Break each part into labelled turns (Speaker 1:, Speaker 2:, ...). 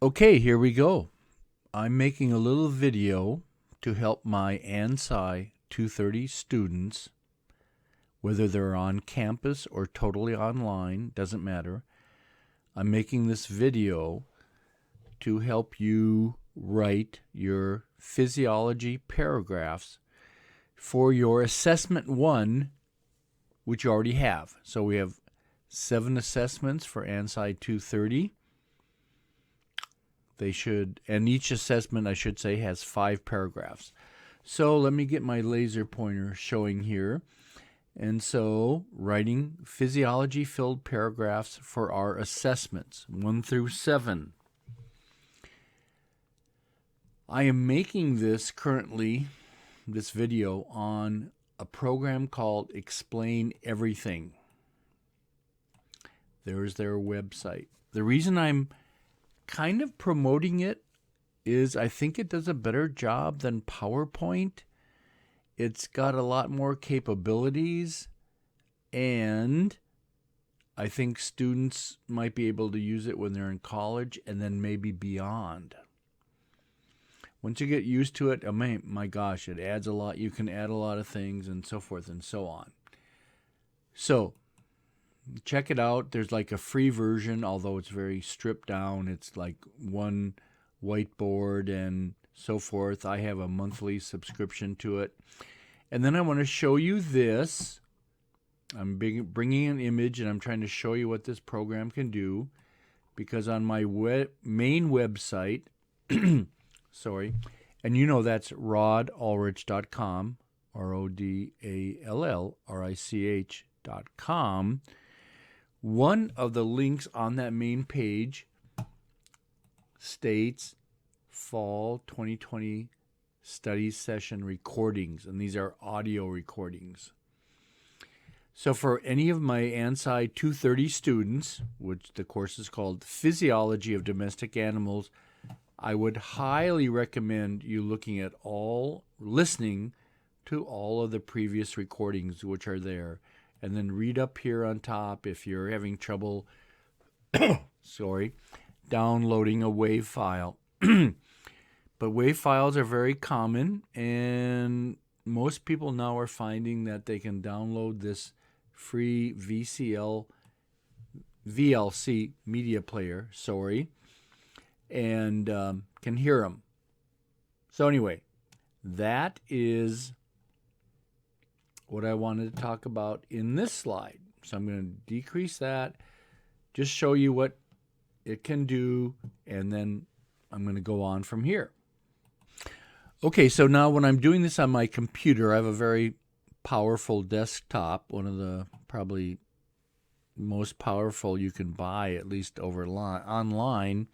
Speaker 1: Okay, here we go. I'm making a little video to help my ANSC 230 students, whether they're on campus or totally online, doesn't matter. I'm making this video to help you write your physiology paragraphs for your assessment 1, which you already have. So we have 7 assessments for ANSC 230. And each assessment, I should say, has 5 paragraphs. So let me get my laser pointer showing here. And so, writing physiology-filled paragraphs for our assessments, 1 through 7. I am making this video, on a program called Explain Everything. There's their website. The reason I'm kind of promoting it is I think it does a better job than PowerPoint. It's got a lot more capabilities, and I think students might be able to use it when they're in college and then maybe beyond. Once you get used to it, my gosh, it adds a lot. You can add a lot of things and so forth and so on. So check it out. There's like a free version, although it's very stripped down. It's like one whiteboard and so forth. I have a monthly subscription to it. And then I want to show you this. I'm bringing an image, and I'm trying to show you what this program can do, because on my main website, sorry, and you know that's rodallrich.com, RODALLRICH.com. One of the links on that main page states Fall 2020 Study Session Recordings, and these are audio recordings. So for any of my ANSC 230 students, which the course is called Physiology of Domestic Animals, I would highly recommend you listening to all of the previous recordings which are there. And then read up here on top if you're having trouble downloading a WAV file. But WAV files are very common, and most people now are finding that they can download this free VLC media player, and can hear them. So anyway, that is what I wanted to talk about in this slide. So I'm going to decrease that, just show you what it can do, and then I'm going to go on from here. Okay, so now when I'm doing this on my computer, I have a very powerful desktop, one of the probably most powerful you can buy, at least online,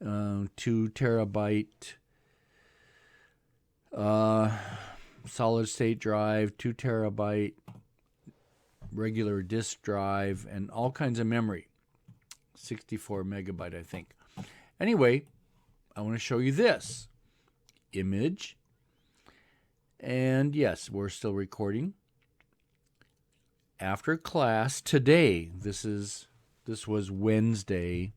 Speaker 1: 2 terabyte solid state drive, 2 terabyte regular disk drive, and all kinds of memory. 64 megabyte, I think. Anyway, I want to show you this image. And yes, we're still recording. After class today, this was Wednesday,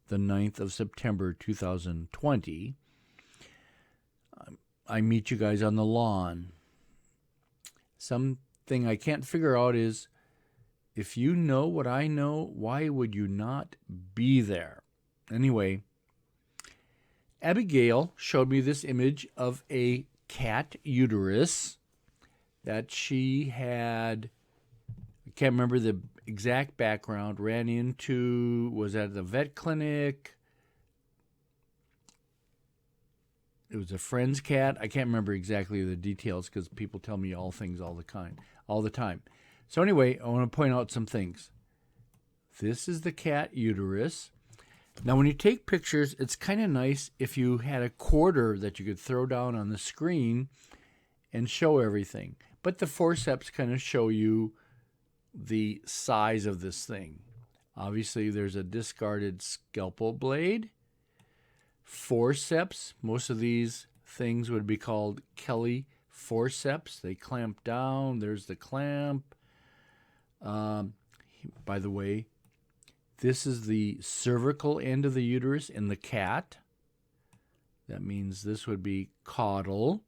Speaker 1: the 9th of September, 2020. I meet you guys on the lawn. Something I can't figure out is, if you know what I know, why would you not be there? Anyway, Abigail showed me this image of a cat uterus that she had. I can't remember the exact background. Was at the vet clinic. It was a friend's cat. I can't remember exactly the details because people tell me all things all the time. So anyway, I want to point out some things. This is the cat uterus. Now, when you take pictures, it's kind of nice if you had a quarter that you could throw down on the screen and show everything. But the forceps kind of show you the size of this thing. Obviously, there's a discarded scalpel blade. Forceps, most of these things would be called Kelly forceps. They clamp down. There's the clamp. By the way, This is the cervical end of the uterus in the cat. That means this would be caudal.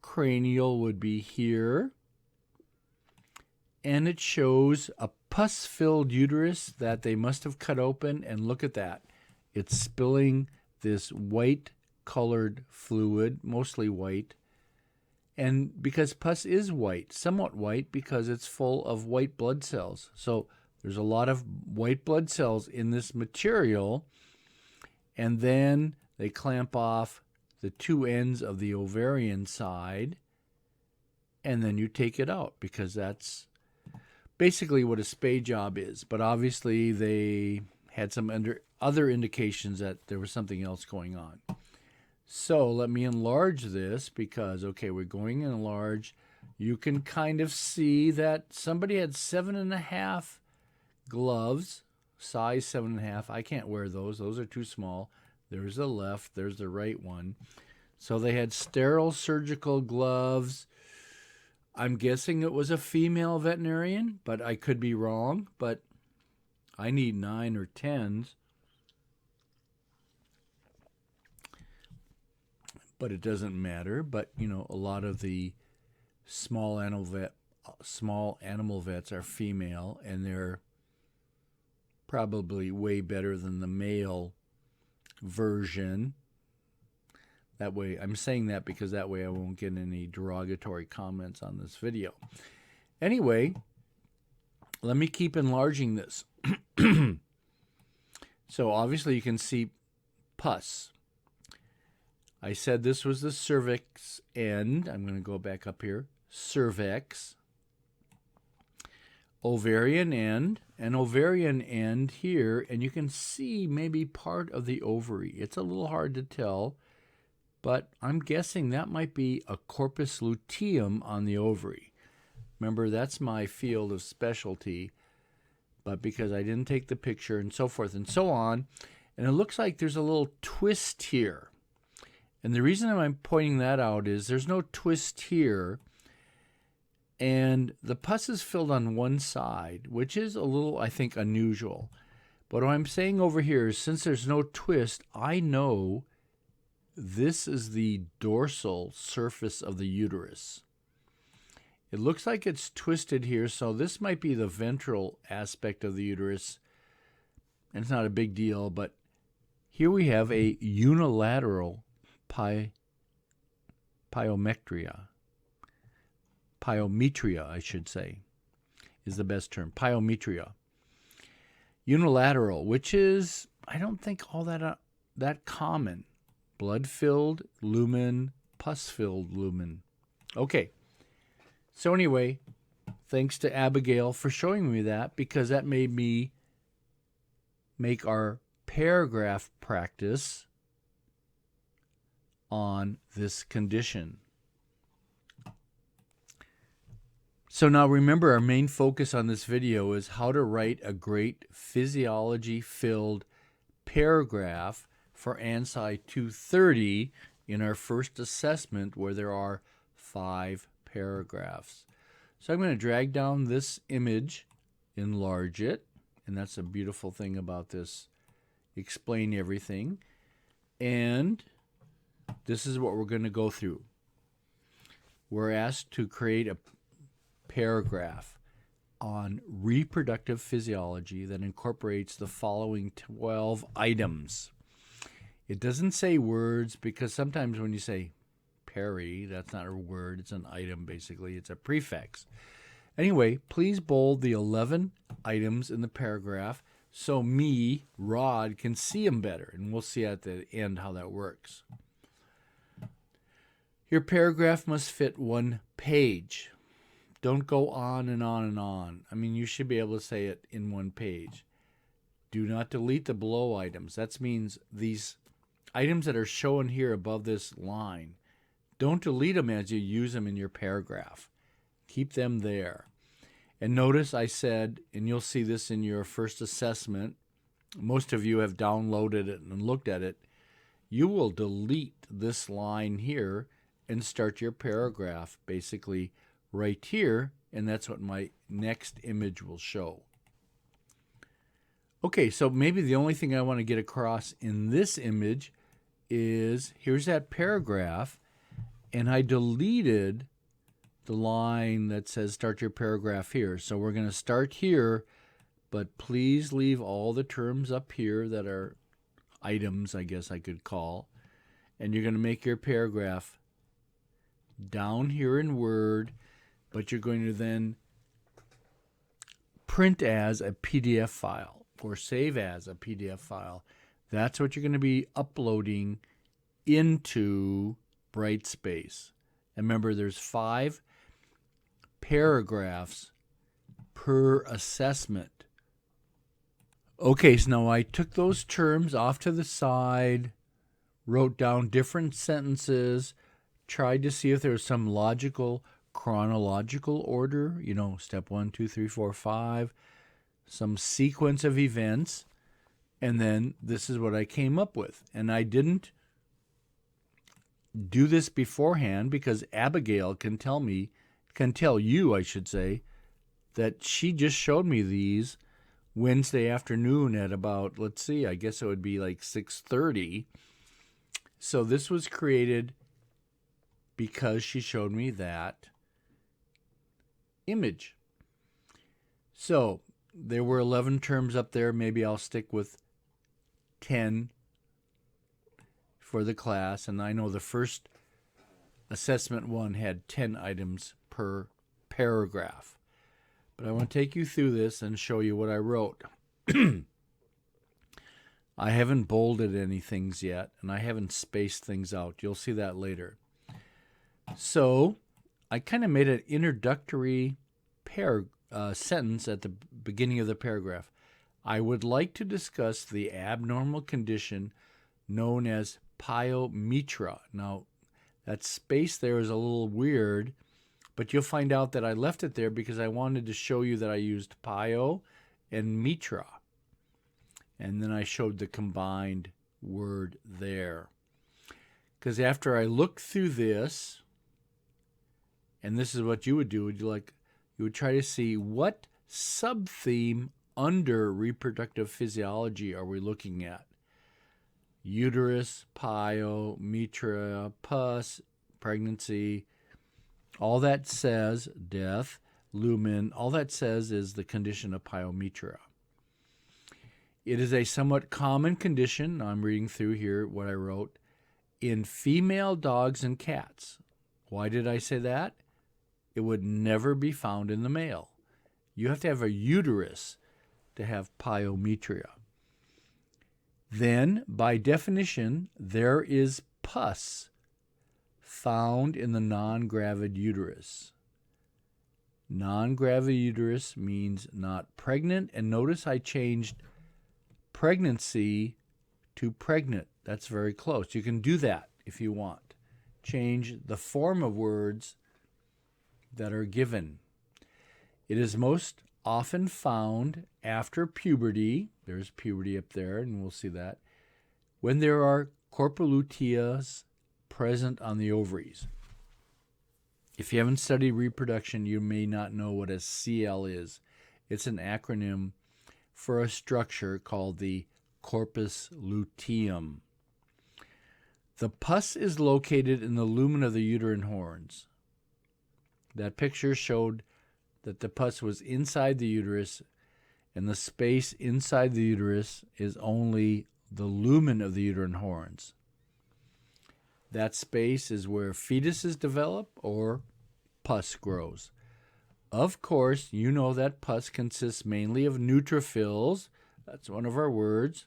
Speaker 1: Cranial would be here. And it shows a pus-filled uterus that they must have cut open, and look at that. It's spilling this white-colored fluid, mostly white. And because pus is white, somewhat white, because it's full of white blood cells. So there's a lot of white blood cells in this material, and then they clamp off the two ends of the ovarian side, and then you take it out, because that's basically what a spade job is. But obviously they had some other indications that there was something else going on. So let me enlarge this, because, okay, we're going to enlarge. You can kind of see that somebody had 7.5 gloves, size 7.5. I can't wear those. Those are too small. There's the left. There's the right one. So they had sterile surgical gloves. I'm guessing it was a female veterinarian, but I could be wrong. But I need 9 or 10s. But it doesn't matter. But, you know, a lot of the small animal vets are female, and they're probably way better than the male version. That way, I'm saying that because that way I won't get any derogatory comments on this video. Anyway, let me keep enlarging this. So obviously you can see pus. I said this was the cervix end. I'm going to go back up here. Cervix. Ovarian end. And ovarian end here. And you can see maybe part of the ovary. It's a little hard to tell, but I'm guessing that might be a corpus luteum on the ovary. Remember, that's my field of specialty. But because I didn't take the picture and so forth and so on, and it looks like there's a little twist here. And the reason I'm pointing that out is there's no twist here, and the pus is filled on one side, which is a little, I think, unusual. But what I'm saying over here is, since there's no twist, I know this is the dorsal surface of the uterus. It looks like it's twisted here, so this might be the ventral aspect of the uterus, and it's not a big deal, but here we have a unilateral pyometria, I should say, is the best term. Pyometria. Unilateral, which is, I don't think all that common. Blood-filled lumen, pus-filled lumen. Okay. So anyway, thanks to Abigail for showing me that, because that made me make our paragraph practice on this condition. So now remember, our main focus on this video is how to write a great physiology-filled paragraph for ANSC 230 in our first assessment, where there are 5 paragraphs. So I'm going to drag down this image, enlarge it, and that's a beautiful thing about this explain everything. And this is what we're going to go through. We're asked to create a paragraph on reproductive physiology that incorporates the following 12 items. It doesn't say words, because sometimes when you say peri, that's not a word, it's an item basically, it's a prefix. Anyway, please bold the 11 items in the paragraph so me, Rod, can see them better, and we'll see at the end how that works. Your paragraph must fit 1 page. Don't go on and on and on. I mean, you should be able to say it in 1 page. Do not delete the below items. That means these items that are shown here above this line, don't delete them as you use them in your paragraph. Keep them there. And notice I said, and you'll see this in your first assessment, most of you have downloaded it and looked at it, you will delete this line here and start your paragraph basically right here, and that's what my next image will show. Okay, so maybe the only thing I want to get across in this image is here's that paragraph, and I deleted the line that says start your paragraph here. So we're going to start here, but please leave all the terms up here that are items, I guess I could call, and you're going to make your paragraph down here in Word, but you're going to then print as a PDF file or save as a PDF file. That's what you're going to be uploading into Brightspace. And remember, there's 5 paragraphs per assessment. Okay, so now I took those terms off to the side, wrote down different sentences, tried to see if there was some logical, chronological order, step 1, 2, 3, 4, 5, some sequence of events, and then this is what I came up with. And I didn't do this beforehand because Abigail can tell you, I should say, that she just showed me these Wednesday afternoon at about, I guess it would be like 6:30. So this was created because she showed me that image. So there were 11 terms up there. Maybe I'll stick with 10 for the class. And I know the first assessment one had 10 items per paragraph. But I want to take you through this and show you what I wrote. I haven't bolded any things yet, and I haven't spaced things out. You'll see that later. So I kind of made an introductory sentence at the beginning of the paragraph. I would like to discuss the abnormal condition known as pyometra. Now, that space there is a little weird, but you'll find out that I left it there because I wanted to show you that I used pyo and metra. And then I showed the combined word there. Because after I looked through this, and this is what you would do, you would try to see what sub-theme under reproductive physiology are we looking at. Uterus, pyo, metra, pus, pregnancy, all that says, death, lumen, all that says is the condition of pyometra. It is a somewhat common condition, I'm reading through here what I wrote, in female dogs and cats. Why did I say that? It would never be found in the male. You have to have a uterus to have pyometria. Then, by definition, there is pus found in the non-gravid uterus. Non-gravid uterus means not pregnant, and notice I changed pregnancy to pregnant. That's very close. You can do that if you want. Change the form of words that are given. It is most often found after puberty. There's puberty up there, and we'll see that. When there are corpoluteas present on the ovaries. If you haven't studied reproduction, you may not know what a CL is. It's an acronym for a structure called the corpus luteum. The pus is located in the lumen of the uterine horns. That picture showed that the pus was inside the uterus, and the space inside the uterus is only the lumen of the uterine horns. That space is where fetuses develop or pus grows. Of course, you know that pus consists mainly of neutrophils. That's one of our words.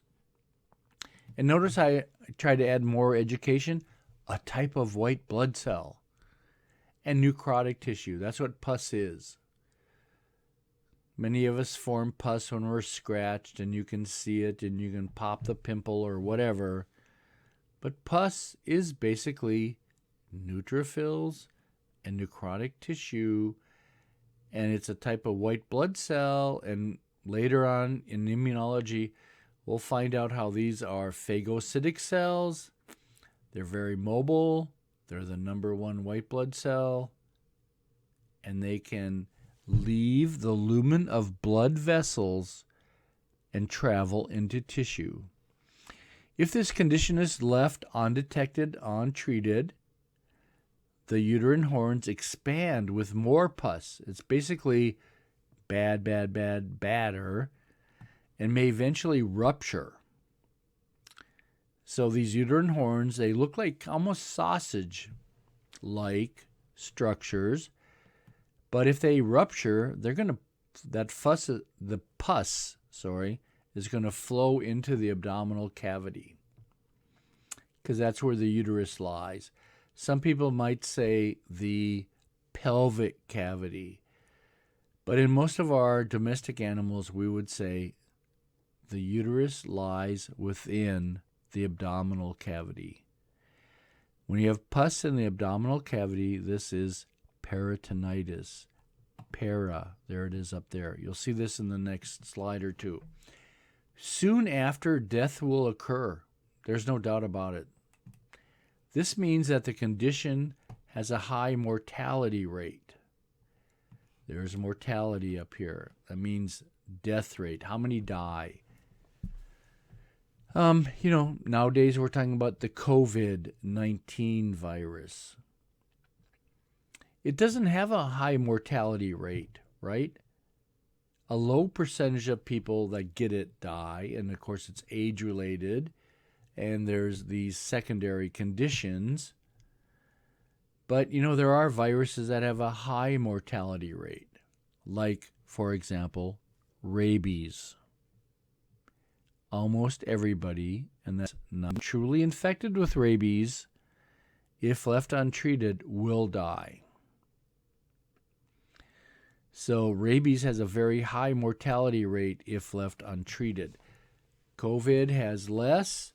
Speaker 1: And notice I tried to add more education. A type of white blood cell. And necrotic tissue. That's what pus is. Many of us form pus when we're scratched, and you can see it, and you can pop the pimple or whatever. But pus is basically neutrophils and necrotic tissue, and it's a type of white blood cell, and later on in immunology, we'll find out how these are phagocytic cells. They're very mobile. They're the number one white blood cell, and they can leave the lumen of blood vessels and travel into tissue. If this condition is left undetected, untreated, the uterine horns expand with more pus. It's basically badder, and may eventually rupture. So these uterine horns, they look like almost sausage-like structures, but if they rupture, the pus is going to flow into the abdominal cavity, because that's where the uterus lies. Some people might say the pelvic cavity, but in most of our domestic animals, we would say the uterus lies within the abdominal cavity. When you have pus in the abdominal cavity, this is peritonitis. There it is up there. You'll see this in the next slide or two. Soon after, death will occur. There's no doubt about it. This means that the condition has a high mortality rate. There's mortality up here. That means death rate. How many die? Nowadays we're talking about the COVID-19 virus. It doesn't have a high mortality rate, right? A low percentage of people that get it die, and of course it's age-related, and there's these secondary conditions. But, there are viruses that have a high mortality rate, like, for example, rabies. Almost everybody, and that's not truly infected with rabies, if left untreated, will die. So rabies has a very high mortality rate if left untreated. COVID has less,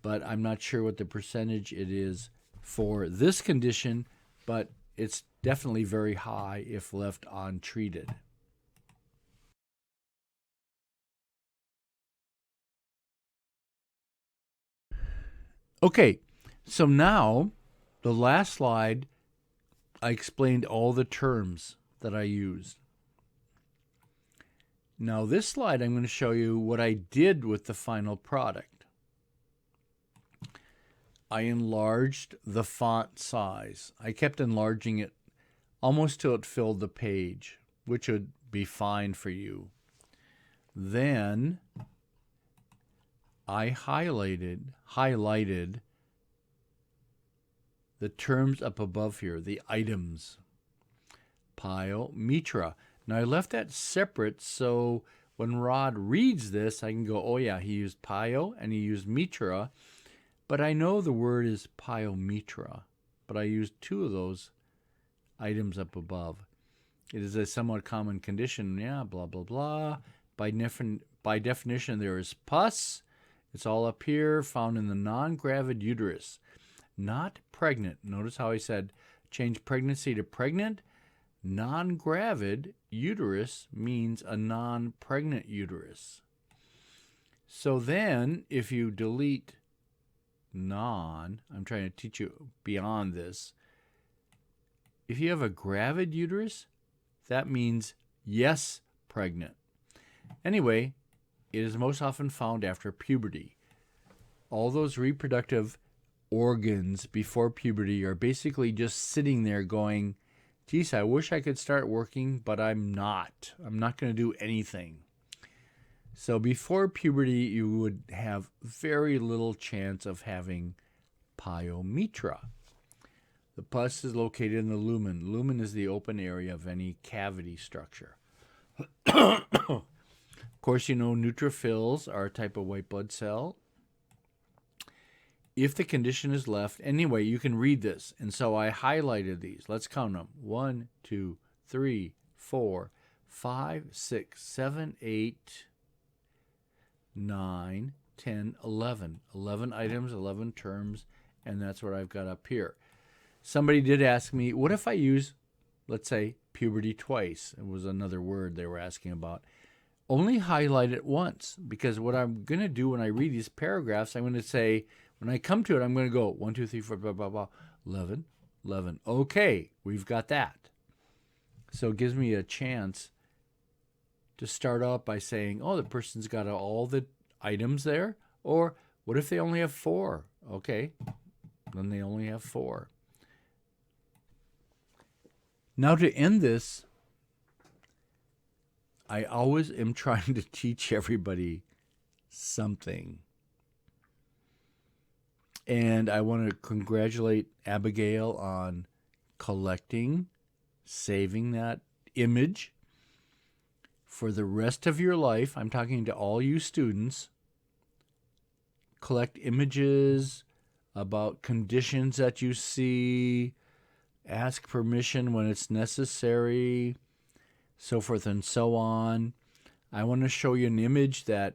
Speaker 1: but I'm not sure what the percentage it is for this condition, but it's definitely very high if left untreated. Okay, so now the last slide, I explained all the terms that I used. Now this slide, I'm going to show you what I did with the final product. I enlarged the font size. I kept enlarging it almost till it filled the page, which would be fine for you. Then I highlighted the terms up above here, the items. Pyometra. Now I left that separate so when Rod reads this, I can go, oh yeah, he used pyo and he used metra, but I know the word is pyometra, but I used two of those items up above. It is a somewhat common condition, blah, blah, blah. By definition, there is pus. It's all up here, found in the non-gravid uterus. Not pregnant. Notice how I said change pregnancy to pregnant. Non-gravid uterus means a non-pregnant uterus. So then, if you delete I'm trying to teach you beyond this. If you have a gravid uterus, that means yes, pregnant. Anyway, it is most often found after puberty. All those reproductive organs before puberty are basically just sitting there going, geez, I wish I could start working, but I'm not. I'm not going to do anything. So before puberty, you would have very little chance of having pyometra. The pus is located in the lumen. Lumen is the open area of any cavity structure. Of course, neutrophils are a type of white blood cell. If the condition is left, anyway, you can read this. And so I highlighted these. Let's count them. 1, 2, 3, 4, 5, 6, 7, 8, 9, 10, 11. 11 items, 11 terms, and that's what I've got up here. Somebody did ask me, what if I use, let's say, puberty twice? It was another word they were asking about. Only highlight it once, because what I'm going to do when I read these paragraphs, I'm going to say, when I come to it, I'm going to go 1, 2, 3, 4, blah, blah, blah, 11, 11. Okay, we've got that. So it gives me a chance to start out by saying, oh, the person's got all the items there. Or what if they only have 4? Okay, then they only have 4. Now to end this, I always am trying to teach everybody something. And I want to congratulate Abigail on collecting, saving that image for the rest of your life. I'm talking to all you students. Collect images about conditions that you see. Ask permission when it's necessary, so forth and so on. I want to show you an image that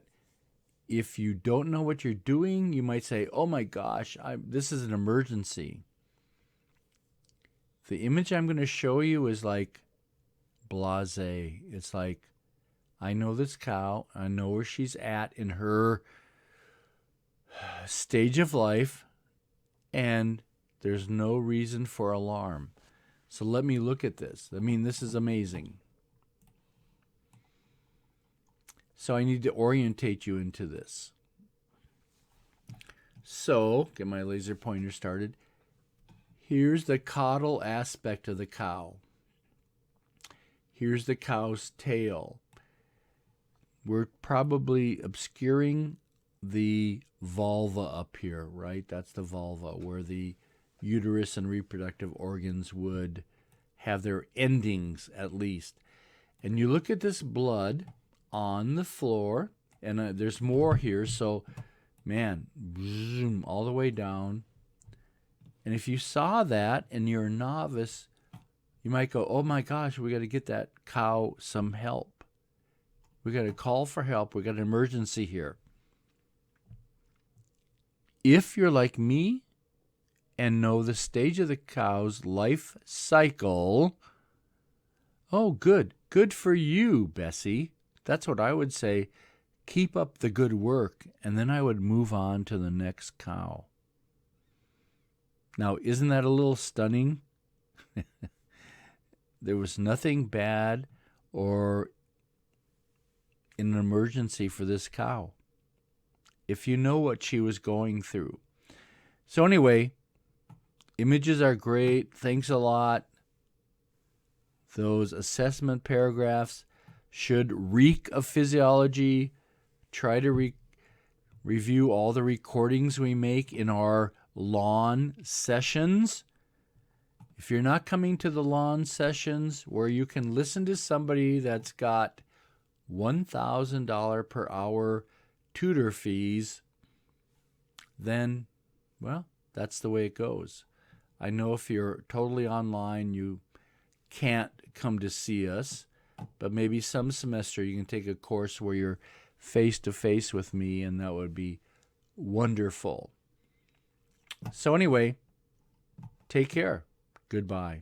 Speaker 1: if you don't know what you're doing, you might say, oh my gosh, this is an emergency. The image I'm going to show you is like blasé. It's like, I know this cow. I know where she's at in her stage of life, and there's no reason for alarm. So let me look at this. I mean, this is amazing. So I need to orientate you into this. So, get my laser pointer started. Here's the caudal aspect of the cow. Here's the cow's tail. We're probably obscuring the vulva up here, right? That's the vulva, where the uterus and reproductive organs would have their endings, at least. And you look at this blood on the floor, and there's more here, so man, zoom all the way down. And if you saw that and you're a novice, you might go, oh my gosh, we got to get that cow some help. We got to call for help. We got an emergency here. If you're like me and know the stage of the cow's life cycle, oh, good. Good for you, Bessie. That's what I would say. Keep up the good work, and then I would move on to the next cow. Now, isn't that a little stunning? There was nothing bad or in an emergency for this cow, if you know what she was going through. So anyway, images are great. Thanks a lot. Those assessment paragraphs should reek of physiology. Try to review all the recordings we make in our lawn sessions. If you're not coming to the lawn sessions where you can listen to somebody that's got $1,000 per hour tutor fees, then, well, that's the way it goes. I know if you're totally online, you can't come to see us, but maybe some semester you can take a course where you're face-to-face with me, and that would be wonderful. So anyway, take care. Goodbye.